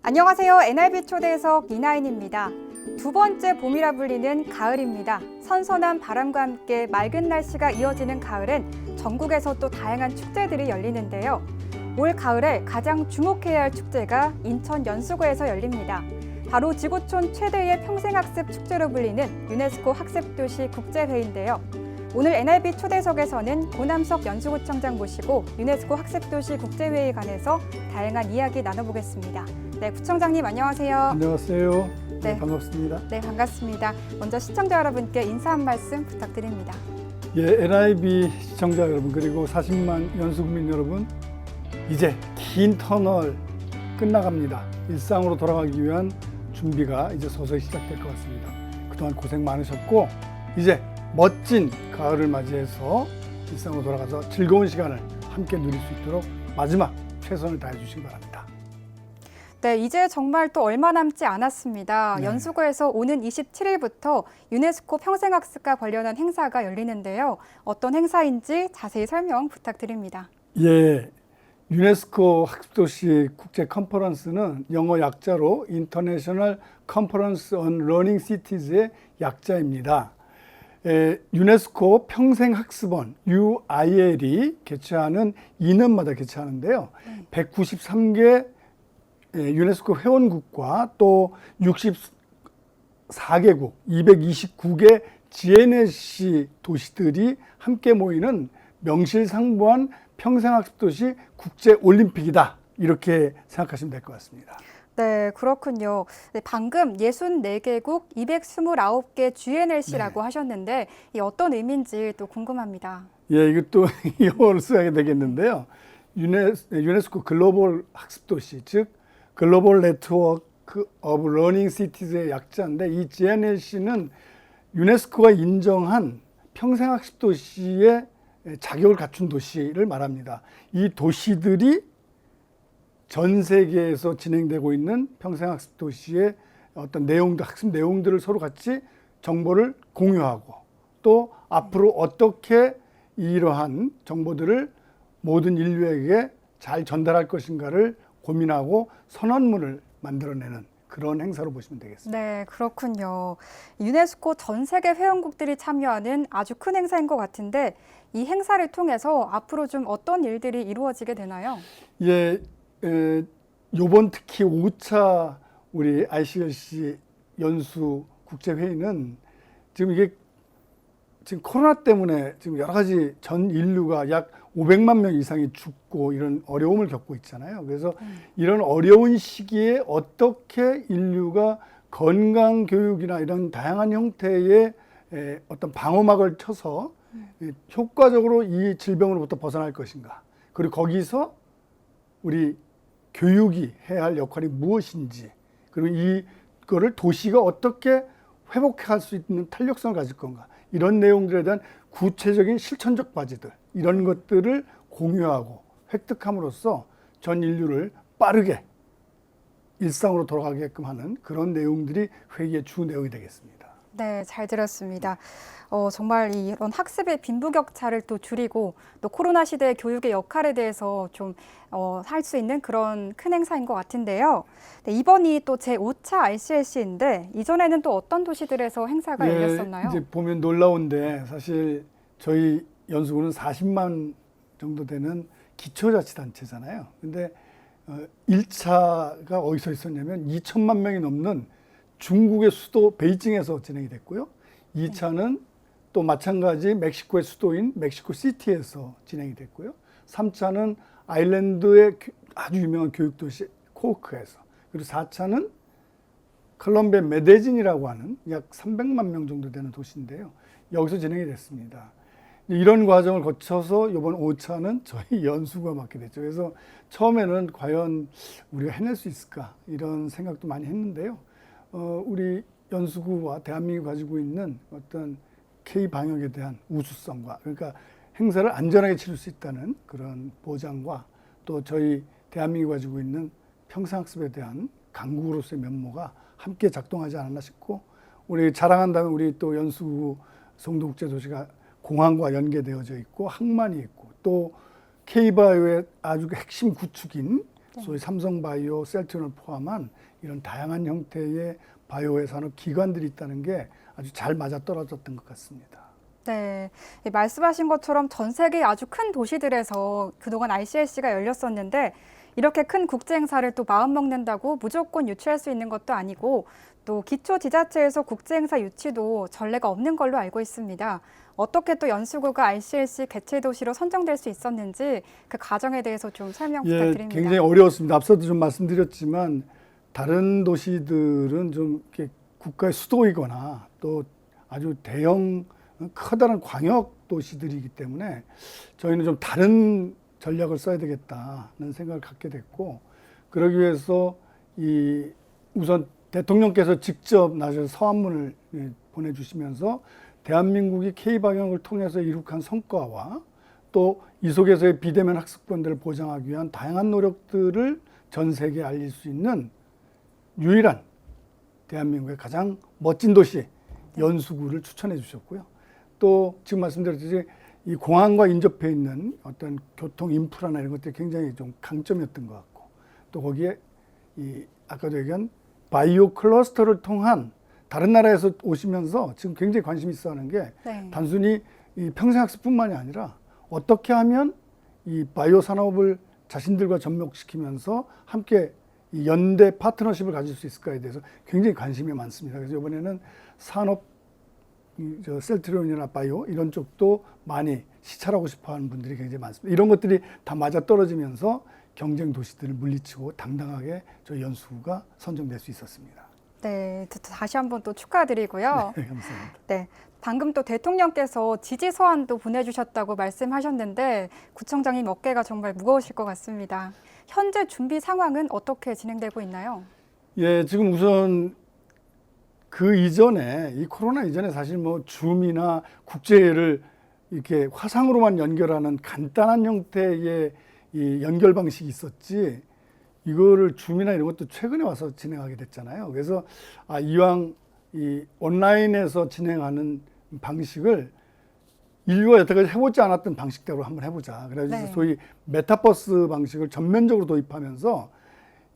안녕하세요. NIB 초대석 이나인입니다. 두 번째 봄이라 불리는 가을입니다. 선선한 바람과 함께 맑은 날씨가 이어지는 가을엔 전국에서 또 다양한 축제들이 열리는데요. 올 가을에 가장 주목해야 할 축제가 인천 연수구에서 열립니다. 바로 지구촌 최대의 평생학습 축제로 불리는 유네스코 학습도시 국제회의인데요. 오늘 NIB 초대석에서는 고남석 연수구청장 모시고 유네스코 학습도시 국제회의에 관해서 다양한 이야기 나눠보겠습니다. 네, 구청장님 안녕하세요. 안녕하세요. 네. 반갑습니다. 네, 반갑습니다. 먼저 시청자 여러분께 인사 한 말씀 부탁드립니다. 예, NIB 시청자 여러분 그리고 40만 연수구민 여러분, 이제 긴 터널 끝나갑니다. 일상으로 돌아가기 위한 준비가 이제 서서히 시작될 것 같습니다. 그동안 고생 많으셨고 이제 멋진 가을을 맞이해서 일상으로 돌아가서 즐거운 시간을 함께 누릴 수 있도록 마지막 최선을 다해 주시기 바랍니다. 네, 이제 정말 또 얼마 남지 않았습니다. 네. 연수구에서 오는 27일부터 유네스코 평생학습과 관련한 행사가 열리는데요. 어떤 행사인지 자세히 설명 부탁드립니다. 예, 유네스코 학습도시 국제 컨퍼런스는 영어 약자로 International Conference on Learning Cities의 약자입니다. 유네스코 평생학습원 UIL이 개최하는 2년마다 개최하는데요. 193개 유네스코 회원국과 또 64개국, 229개 GNLC 도시들이 함께 모이는 명실상부한 평생학습도시 국제올림픽이다. 이렇게 생각하시면 될 것 같습니다. 네, 그렇군요. 네, 방금 64개국 229개 GNLC라고 하셨는데 이 어떤 의미인지 또 궁금합니다. 예, 이것도 영어로 써야 되겠는데요. 유네스코 글로벌 학습도시, 즉 글로벌 네트워크 오브 러닝 시티즈의 약자인데 이 GNLC는 유네스코가 인정한 평생학습 도시의 자격을 갖춘 도시를 말합니다. 이 도시들이 전 세계에서 진행되고 있는 평생학습 도시의 어떤 내용들, 학습 내용들을 서로 같이 정보를 공유하고 또 앞으로 어떻게 이러한 정보들을 모든 인류에게 잘 전달할 것인가를 고민하고 선언문을 만들어내는 그런 행사로 보시면 되겠습니다. 네, 그렇군요. 유네스코 전 세계 회원국들이 참여하는 아주 큰 행사인 것 같은데 이 행사를 통해서 앞으로 좀 어떤 일들이 이루어지게 되나요? 예, 요번 특히 5차 우리 ICLC 연수 국제회의는 지금 이게 지금 코로나 때문에 지금 여러 가지 전 인류가 약 500만 명 이상이 죽고 이런 어려움을 겪고 있잖아요. 그래서 이런 어려운 시기에 어떻게 인류가 건강 교육이나 이런 다양한 형태의 어떤 방어막을 쳐서 효과적으로 이 질병으로부터 벗어날 것인가. 그리고 거기서 우리 교육이 해야 할 역할이 무엇인지, 그리고 이거를 도시가 어떻게 회복할 수 있는 탄력성을 가질 건가. 이런 내용들에 대한 구체적인 실천적 과제들, 이런 것들을 공유하고 획득함으로써 전 인류를 빠르게 일상으로 돌아가게끔 하는 그런 내용들이 회의의 주 내용이 되겠습니다. 네, 잘 들었습니다. 정말 이런 학습의 빈부격차를 또 줄이고 또 코로나 시대의 교육의 역할에 대해서 좀 할 수 있는 그런 큰 행사인 것 같은데요. 네, 이번이 또 제5차 ICLC인데 이전에는 또 어떤 도시들에서 행사가 열렸었나요? 이제 보면 놀라운데 사실 저희 연수구는 40만 정도 되는 기초자치단체잖아요. 근데 1차가 어디서 있었냐면 2천만 명이 넘는 중국의 수도 베이징에서 진행이 됐고요. 2차는 또 마찬가지 멕시코의 수도인 멕시코 시티에서 진행이 됐고요. 3차는 아일랜드의 아주 유명한 교육도시 코우크에서, 그리고 4차는 콜롬비아 메데진이라고 하는 약 300만 명 정도 되는 도시인데요. 여기서 진행이 됐습니다. 이런 과정을 거쳐서 이번 5차는 저희 연수구가 맡게 됐죠. 그래서 처음에는 과연 우리가 해낼 수 있을까 이런 생각도 많이 했는데요. 우리 연수구와 대한민국이 가지고 있는 어떤 K-방역에 대한 우수성과, 그러니까 행사를 안전하게 치를 수 있다는 그런 보장과 또 저희 대한민국이 가지고 있는 평생학습에 대한 강국으로서의 면모가 함께 작동하지 않았나 싶고, 우리 자랑한다면 우리 또 연수구 송도국제도시가 공항과 연계되어져 있고 항만이 있고 또 K바이오의 아주 핵심 구축인 소위 삼성바이오, 셀트론을 포함한 이런 다양한 형태의 바이오 산업 기관들이 있다는 게 아주 잘 맞아떨어졌던 것 같습니다. 네, 말씀하신 것처럼 전 세계 아주 큰 도시들에서 그동안 ICLC가 열렸었는데 이렇게 큰 국제 행사를 또 마음 먹는다고 무조건 유치할 수 있는 것도 아니고 또 기초지자체에서 국제 행사 유치도 전례가 없는 걸로 알고 있습니다. 어떻게 또 연수구가 ICLC 개최 도시로 선정될 수 있었는지 그 과정에 대해서 좀 설명 부탁드립니다. 굉장히 어려웠습니다. 앞서도 좀 말씀드렸지만 다른 도시들은 좀 이렇게 국가의 수도이거나 또 아주 대형 커다란 광역 도시들이기 때문에 저희는 좀 다른 전략을 써야 되겠다는 생각을 갖게 됐고, 그러기 위해서 우선 대통령께서 직접 나셔서 서한문을 보내주시면서 대한민국이 K방역을 통해서 이룩한 성과와 또 이 속에서의 비대면 학습권들을 보장하기 위한 다양한 노력들을 전 세계에 알릴 수 있는 유일한 대한민국의 가장 멋진 도시 연수구를 추천해 주셨고요. 또 지금 말씀드렸듯이 이 공항과 인접해 있는 어떤 교통 인프라나 이런 것들이 굉장히 좀 강점이었던 것 같고, 또 거기에 아까도 얘기한 바이오 클러스터를 통한 다른 나라에서 오시면서 지금 굉장히 관심 있어 하는 게 단순히 이 평생학습뿐만이 아니라 어떻게 하면 이 바이오 산업을 자신들과 접목시키면서 함께 이 연대 파트너십을 가질 수 있을까에 대해서 굉장히 관심이 많습니다. 그래서 이번에는 산업, 셀트리온이나 바이오 이런 쪽도 많이 시찰하고 싶어하는 분들이 굉장히 많습니다. 이런 것들이 다 맞아떨어지면서 경쟁 도시들을 물리치고 당당하게 저희 연수구가 선정될 수 있었습니다. 네, 다시 한번 또 축하드리고요. 네, 감사합니다. 네, 방금 또 대통령께서 지지 서한도 보내주셨다고 말씀하셨는데 구청장님 어깨가 정말 무거우실 것 같습니다. 현재 준비 상황은 어떻게 진행되고 있나요? 예, 지금 우선 그 이전에 이 코로나 이전에 사실 뭐 줌이나 국제회를 이렇게 화상으로만 연결하는 간단한 형태의 이 연결 방식이 있었지, 이거를 줌이나 이런 것도 최근에 와서 진행하게 됐잖아요. 그래서 이왕 이 온라인에서 진행하는 방식을 인류가 여태까지 해보지 않았던 방식대로 한번 해보자. 그래서 소위 메타버스 방식을 전면적으로 도입하면서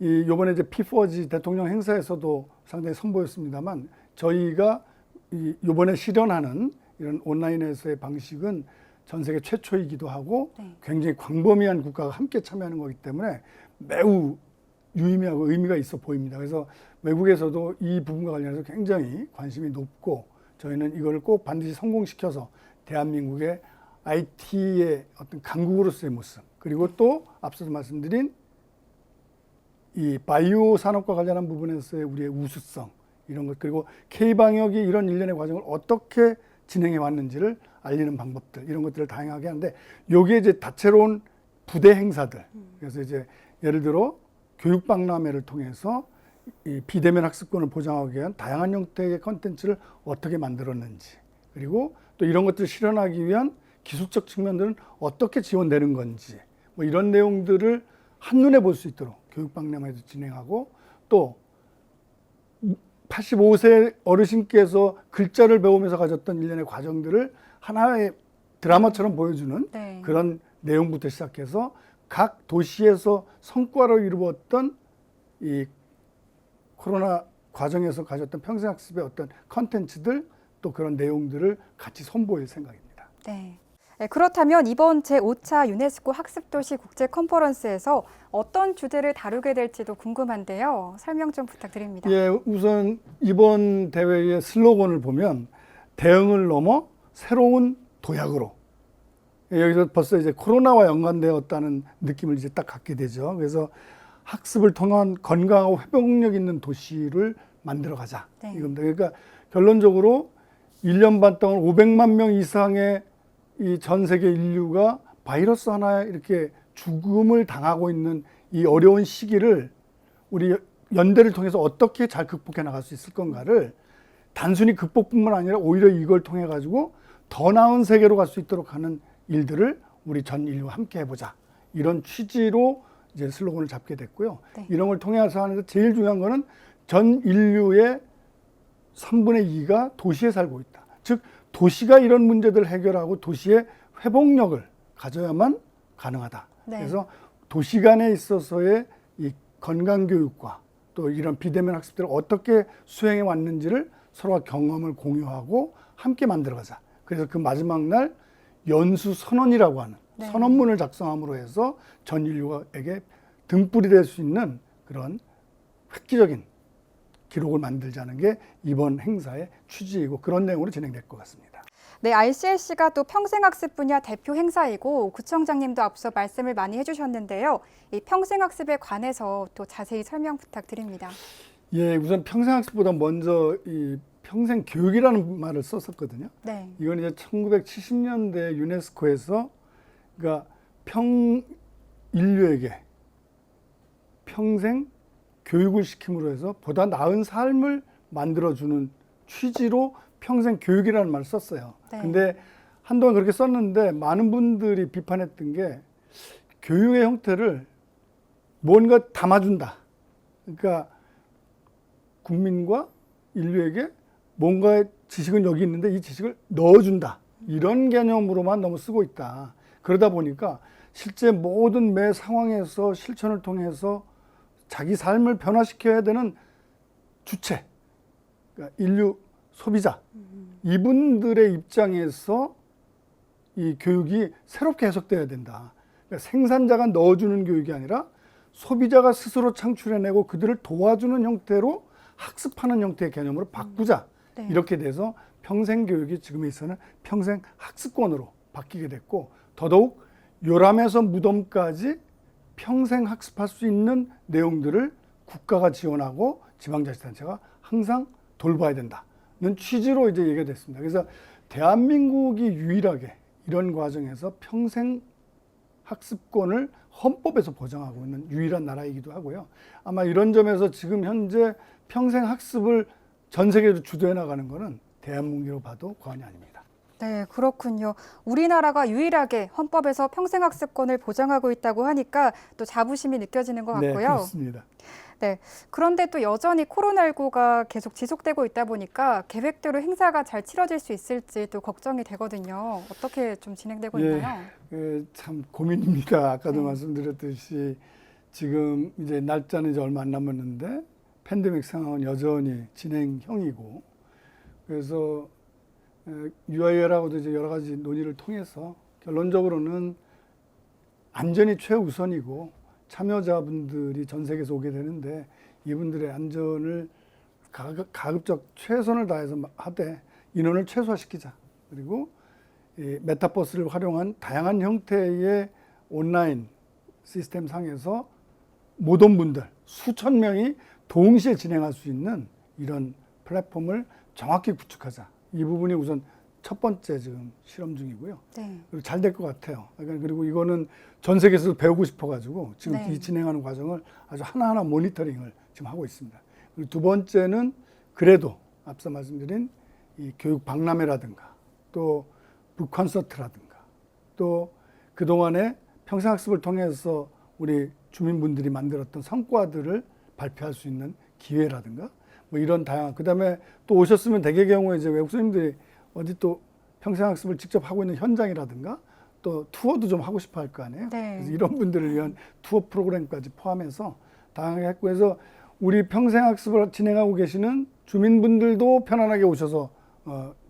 요번에 이제 P4G 대통령 행사에서도 상당히 선보였습니다만, 저희가 요번에 실현하는 이런 온라인에서의 방식은 전 세계 최초이기도 하고 굉장히 광범위한 국가가 함께 참여하는 거기 때문에 매우 유의미하고 의미가 있어 보입니다. 그래서 외국에서도 이 부분과 관련해서 굉장히 관심이 높고, 저희는 이걸 꼭 반드시 성공시켜서 대한민국의 IT의 어떤 강국으로서의 모습, 그리고 또 앞서서 말씀드린 이 바이오 산업과 관련한 부분에서의 우리의 우수성, 이런 것, 그리고 K방역이 이런 일련의 과정을 어떻게 진행해 왔는지를 알리는 방법들, 이런 것들을 다양하게 하는데, 요게 이제 다채로운 부대 행사들, 그래서 이제 예를 들어 교육박람회를 통해서 이 비대면 학습권을 보장하기 위한 다양한 형태의 컨텐츠를 어떻게 만들었는지, 그리고 또 이런 것들을 실현하기 위한 기술적 측면들은 어떻게 지원되는 건지, 뭐 이런 내용들을 한눈에 볼 수 있도록 교육박람회도 진행하고, 또 85세 어르신께서 글자를 배우면서 가졌던 일련의 과정들을 하나의 드라마처럼 보여주는 그런 내용부터 시작해서 각 도시에서 성과로 이루었던 이 코로나 과정에서 가졌던 평생학습의 어떤 컨텐츠들, 또 그런 내용들을 같이 선보일 생각입니다. 네. 그렇다면 이번 제5차 유네스코 학습도시 국제 컨퍼런스에서 어떤 주제를 다루게 될지도 궁금한데요. 설명 좀 부탁드립니다. 예, 우선 이번 대회의 슬로건을 보면 대응을 넘어 새로운 도약으로, 여기서 벌써 이제 코로나와 연관되었다는 느낌을 이제 딱 갖게 되죠. 그래서 학습을 통한 건강하고 회복력 있는 도시를 만들어 가자. 이겁니다. 그러니까 결론적으로 1년 반 동안 500만 명 이상의 이 전 세계 인류가 바이러스 하나에 이렇게 죽음을 당하고 있는 이 어려운 시기를 우리 연대를 통해서 어떻게 잘 극복해 나갈 수 있을 건가를, 단순히 극복뿐만 아니라 오히려 이걸 통해 가지고 더 나은 세계로 갈 수 있도록 하는 일들을 우리 전 인류와 함께 해보자, 이런 취지로 이제 슬로건을 잡게 됐고요. 이런 걸 통해서 하는데 제일 중요한 거는 전 인류의 3분의 2가 도시에 살고 있다. 즉 도시가 이런 문제들을 해결하고 도시의 회복력을 가져야만 가능하다. 그래서 도시 간에 있어서의 건강교육과 또 이런 비대면 학습들을 어떻게 수행해 왔는지를 서로가 경험을 공유하고 함께 만들어가자. 그래서 그 마지막 날 연수 선언이라고 하는 네. 선언문을 작성함으로 해서 전 인류에게 등불이 될 수 있는 그런 획기적인 기록을 만들자는 게 이번 행사의 취지이고 그런 내용으로 진행될 것 같습니다. 네, ICLC가 또 평생학습 분야 대표 행사이고 구청장님도 앞서 말씀을 많이 해주셨는데요. 이 평생학습에 관해서 또 자세히 설명 부탁드립니다. 예, 우선 평생학습보다 먼저 이 평생교육이라는 말을 썼었거든요. 네. 이건 이제 1970년대 유네스코에서 그러니까 인류에게 평생 교육을 시킴으로 해서 보다 나은 삶을 만들어주는 취지로 평생 교육이라는 말을 썼어요. 네. 근데 한동안 그렇게 썼는데 많은 분들이 비판했던 게 교육의 형태를 뭔가 담아준다. 그러니까 국민과 인류에게 뭔가의 지식은 여기 있는데 이 지식을 넣어준다. 이런 개념으로만 너무 쓰고 있다. 그러다 보니까 실제 모든 매 상황에서 실천을 통해서 자기 삶을 변화시켜야 되는 주체, 그러니까 인류 소비자, 이분들의 입장에서 이 교육이 새롭게 해석돼야 된다. 그러니까 생산자가 넣어주는 교육이 아니라 소비자가 스스로 창출해내고 그들을 도와주는 형태로 학습하는 형태의 개념으로 바꾸자. 네. 이렇게 돼서 평생교육이 지금에 있어서는 평생학습권으로 바뀌게 됐고 더더욱 요람에서 무덤까지 평생 학습할 수 있는 내용들을 국가가 지원하고 지방자치단체가 항상 돌봐야 된다는 취지로 이제 얘기가 됐습니다. 그래서 대한민국이 유일하게 이런 과정에서 평생 학습권을 헌법에서 보장하고 있는 유일한 나라이기도 하고요. 아마 이런 점에서 지금 현재 평생 학습을 전 세계로 주도해 나가는 것은 대한민국으로 봐도 과언이 아닙니다. 네, 그렇군요. 우리나라가 유일하게 헌법에서 평생학습권을 보장하고 있다고 하니까 또 자부심이 느껴지는 것 같고요. 네, 그렇습니다. 네, 그런데 또 여전히 코로나19가 계속 지속되고 있다 보니까 계획대로 행사가 잘 치러질 수 있을지 또 걱정이 되거든요. 어떻게 좀 진행되고 있나요? 참 고민입니다. 아까도 네. 말씀드렸듯이 지금 이제 날짜는 이제 얼마 안 남았는데 팬데믹 상황은 여전히 진행형이고 그래서 UIL하고도 이제 여러 가지 논의를 통해서 결론적으로는 안전이 최우선이고 참여자분들이 전 세계에서 오게 되는데 이분들의 안전을 가급적 최선을 다해서 하되 인원을 최소화시키자. 그리고 이 메타버스를 활용한 다양한 형태의 온라인 시스템 상에서 모든 분들 수천 명이 동시에 진행할 수 있는 이런 플랫폼을 정확히 구축하자. 이 부분이 우선 첫 번째 지금 실험 중이고요. 네. 그리고 잘 될 것 같아요. 그리고 이거는 전 세계에서 배우고 싶어가지고 지금 네. 이 진행하는 과정을 아주 하나하나 모니터링을 지금 하고 있습니다. 그리고 두 번째는 그래도 앞서 말씀드린 이 교육 박람회라든가 또 북콘서트라든가 또 그동안에 평생학습을 통해서 우리 주민분들이 만들었던 성과들을 발표할 수 있는 기회라든가 뭐 이런 다양한 그다음에 또 오셨으면 대개 경우에 이제 외국 선생님들이 어디 또 평생학습을 직접 하고 있는 현장이라든가 또 투어도 좀 하고 싶어 할 거 아니에요. 네. 그래서 이런 분들을 위한 투어 프로그램까지 포함해서 다양하게 했고 해서 우리 평생학습을 진행하고 계시는 주민분들도 편안하게 오셔서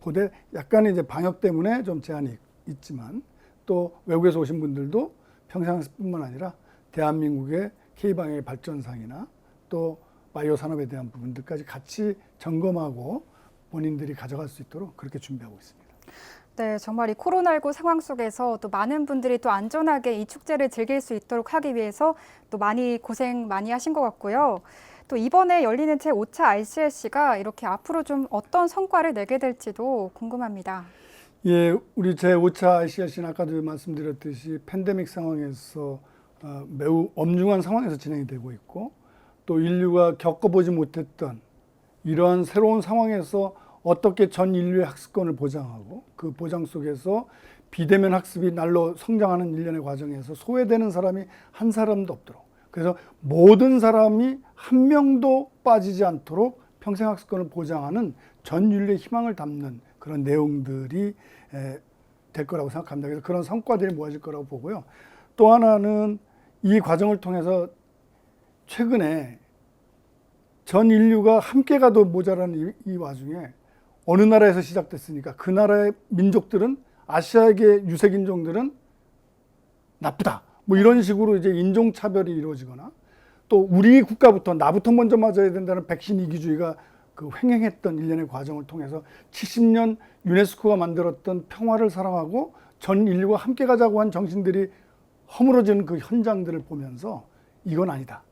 보되 약간의 이제 방역 때문에 좀 제한이 있지만 또 외국에서 오신 분들도 평생학습뿐만 아니라 대한민국의 K방역의 발전상이나 또 바이오 산업에 대한 부분들까지 같이 점검하고 본인들이 가져갈 수 있도록 그렇게 준비하고 있습니다. 네, 정말 이 코로나19 상황 속에서 또 많은 분들이 또 안전하게 이 축제를 즐길 수 있도록 하기 위해서 또 많이 고생 많이 하신 것 같고요. 또 이번에 열리는 제5차 ICLC가 이렇게 앞으로 좀 어떤 성과를 내게 될지도 궁금합니다. 예, 우리 제5차 ICLC는 아까도 말씀드렸듯이 팬데믹 상황에서 매우 엄중한 상황에서 진행이 되고 있고 또 인류가 겪어보지 못했던 이러한 새로운 상황에서 어떻게 전 인류의 학습권을 보장하고 그 보장 속에서 비대면 학습이 날로 성장하는 일련의 과정에서 소외되는 사람이 한 사람도 없도록 그래서 모든 사람이 한 명도 빠지지 않도록 평생학습권을 보장하는 전 인류의 희망을 담는 그런 내용들이 될 거라고 생각합니다. 그래서 그런 성과들이 모아질 거라고 보고요. 또 하나는 이 과정을 통해서 최근에 전 인류가 함께 가도 모자라는 이 와중에 어느 나라에서 시작됐으니까 그 나라의 민족들은 아시아계 유색인종들은 나쁘다. 뭐 이런 식으로 이제 인종차별이 이루어지거나 또 우리 국가부터 나부터 먼저 맞아야 된다는 백신 이기주의가 그 횡행했던 일련의 과정을 통해서 70년 유네스코가 만들었던 평화를 사랑하고 전 인류가 함께 가자고 한 정신들이 허물어지는 그 현장들을 보면서 이건 아니다.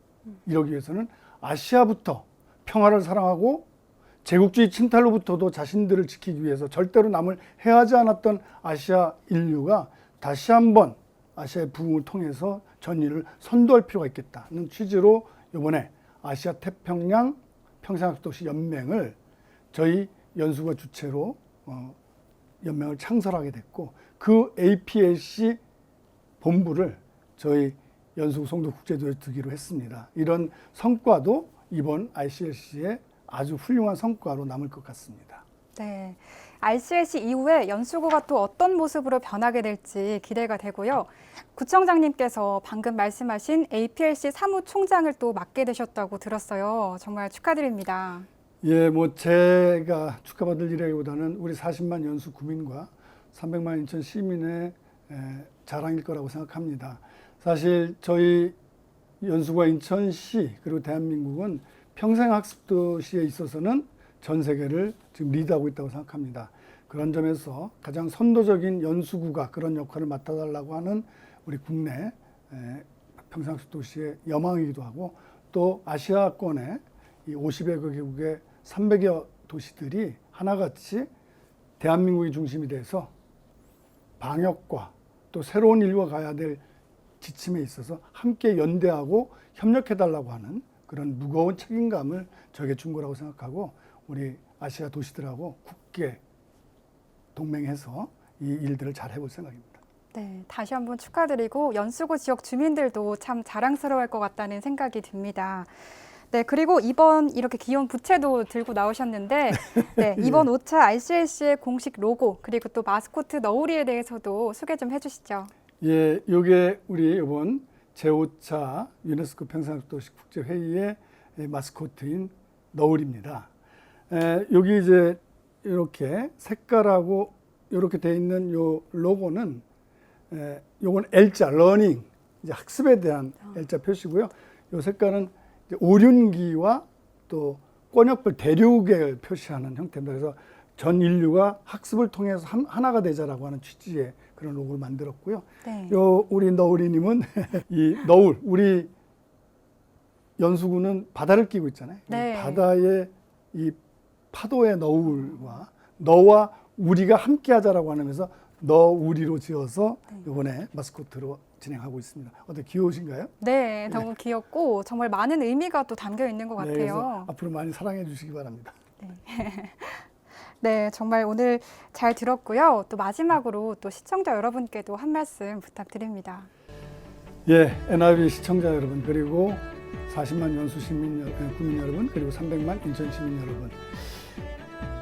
이러기 위해서는 아시아부터 평화를 사랑하고 제국주의 침탈로부터도 자신들을 지키기 위해서 절대로 남을 해하지 않았던 아시아 인류가 다시 한번 아시아의 부흥을 통해서 전 인류를 선도할 필요가 있겠다는 취지로 이번에 아시아 태평양 평생학습도시 연맹을 저희 연수가 주체로 연맹을 창설하게 됐고 그 APLC 본부를 저희 연수 송도국제도에 두기로 했습니다. 이런 성과도 이번 ICLC의 아주 훌륭한 성과로 남을 것 같습니다. 네, ICLC 이후에 연수구가 또 어떤 모습으로 변하게 될지 기대가 되고요. 구청장님께서 방금 말씀하신 APLC 사무총장을 또 맡게 되셨다고 들었어요. 정말 축하드립니다. 예, 뭐 제가 축하받을 일이라기보다는 우리 40만 연수 구민과 300만 인천 시민의 자랑일 거라고 생각합니다. 사실 저희 연수구와 인천시 그리고 대한민국은 평생학습도시에 있어서는 전 세계를 지금 리드하고 있다고 생각합니다. 그런 점에서 가장 선도적인 연수구가 그런 역할을 맡아달라고 하는 우리 국내 평생학습도시의 여망이기도 하고 또 아시아권의 이 50여 개국의 300여 도시들이 하나같이 대한민국이 중심이 돼서 방역과 또 새로운 인류가 가야 될 지침에 있어서 함께 연대하고 협력해달라고 하는 그런 무거운 책임감을 저에게 준 거라고 생각하고 우리 아시아 도시들하고 굳게 동맹해서 이 일들을 잘 해볼 생각입니다. 네, 다시 한번 축하드리고 연수구 지역 주민들도 참 자랑스러워할 것 같다는 생각이 듭니다. 네, 그리고 이번 이렇게 귀여운 부채도 들고 나오셨는데 네, 이번 5차 ICLC의 공식 로고 그리고 또 마스코트 너우리에 대해서도 소개 좀 해주시죠. 예, 이게 우리 이번 제5차 유네스코 평생학습도시 국제회의의 마스코트인 너울입니다. 여기 이제 이렇게 색깔하고 이렇게 돼 있는 요 로고는 요건 L자, 러닝, 이제 학습에 대한 L자 표시고요. 요 색깔은 이제 오륜기와 또 권역별 대륙을 표시하는 형태입니다. 그래서 전 인류가 학습을 통해서 하나가 되자라고 하는 취지의 그런 로고를 만들었고요. 네. 요 우리 너울이님은 이 너울, 우리 연수구는 바다를 끼고 있잖아요. 네. 바다의 이 파도의 너울과 너와 우리가 함께하자라고 하면서 너우리로 지어서 이번에 마스코트로 진행하고 있습니다. 어때 귀여우신가요? 네, 너무 귀엽고 정말 많은 의미가 또 담겨 있는 것 네, 그래서 같아요. 앞으로 많이 사랑해 주시기 바랍니다. 네, 정말 오늘 잘 들었고요. 또 마지막으로 또 시청자 여러분께도 한 말씀 부탁드립니다. 예, NIB 시청자 여러분 그리고 40만 연수 구민 여러분 그리고 300만 인천 시민 여러분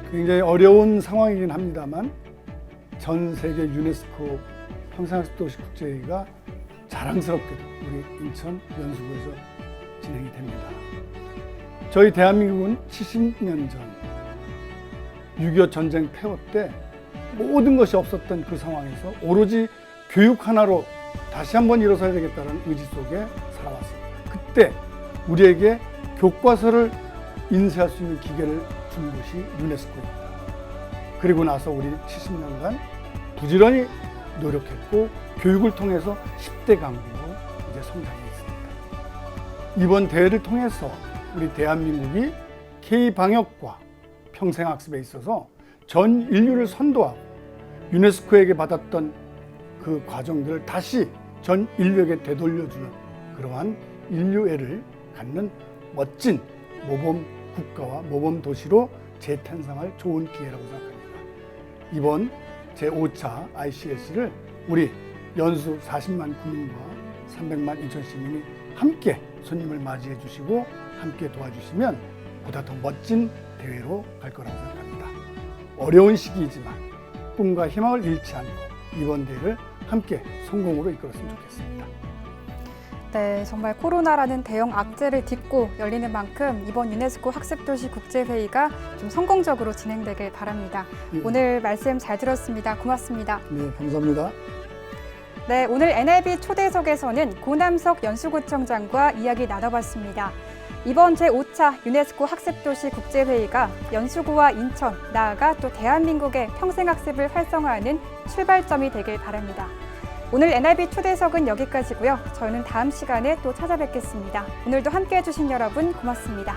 굉장히 어려운 상황이긴 합니다만 전 세계 유네스코 평생학습도시 국제회의가 자랑스럽게도 우리 인천 연수구에서 진행이 됩니다. 저희 대한민국은 70년 전 6.25 전쟁 폐허 때 모든 것이 없었던 그 상황에서 오로지 교육 하나로 다시 한번 일어서야 되겠다는 의지 속에 살아왔습니다. 그때 우리에게 교과서를 인쇄할 수 있는 기계를 준 것이 유네스코입니다. 그리고 나서 우리 70년간 부지런히 노력했고 교육을 통해서 10대 강국으로 이제 성장했습니다. 이번 대회를 통해서 우리 대한민국이 K-방역과 평생학습에 있어서 전 인류를 선도하고 유네스코에게 받았던 그 과정들을 다시 전 인류에게 되돌려주는 그러한 인류애를 갖는 멋진 모범 국가와 모범 도시로 재탄생할 좋은 기회라고 생각합니다. 이번 제5차 ICLC를 우리 연수 40만 구민과 300만 인천 시민이 함께 손님을 맞이해 주시고 함께 도와주시면 보다 더 멋진 대회로 갈 거라고 생각합니다. 어려운 시기이지만 꿈과 희망을 잃지 않고 이번 대회를 함께 성공으로 이끌었으면 좋겠습니다. 네, 정말 코로나라는 대형 악재를 딛고 열리는 만큼 이번 유네스코 학습도시 국제회의가 좀 성공적으로 진행되길 바랍니다. 예. 오늘 말씀 잘 들었습니다. 고맙습니다. 네, 감사합니다. 네, 오늘 NIB 초대석에서는 고남석 연수구청장과 이야기 나눠봤습니다. 이번 제5차 유네스코 학습도시 국제회의가 연수구와 인천, 나아가 또 대한민국의 평생학습을 활성화하는 출발점이 되길 바랍니다. 오늘 NIB 초대석은 여기까지고요. 저는 다음 시간에 또 찾아뵙겠습니다. 오늘도 함께해 주신 여러분 고맙습니다.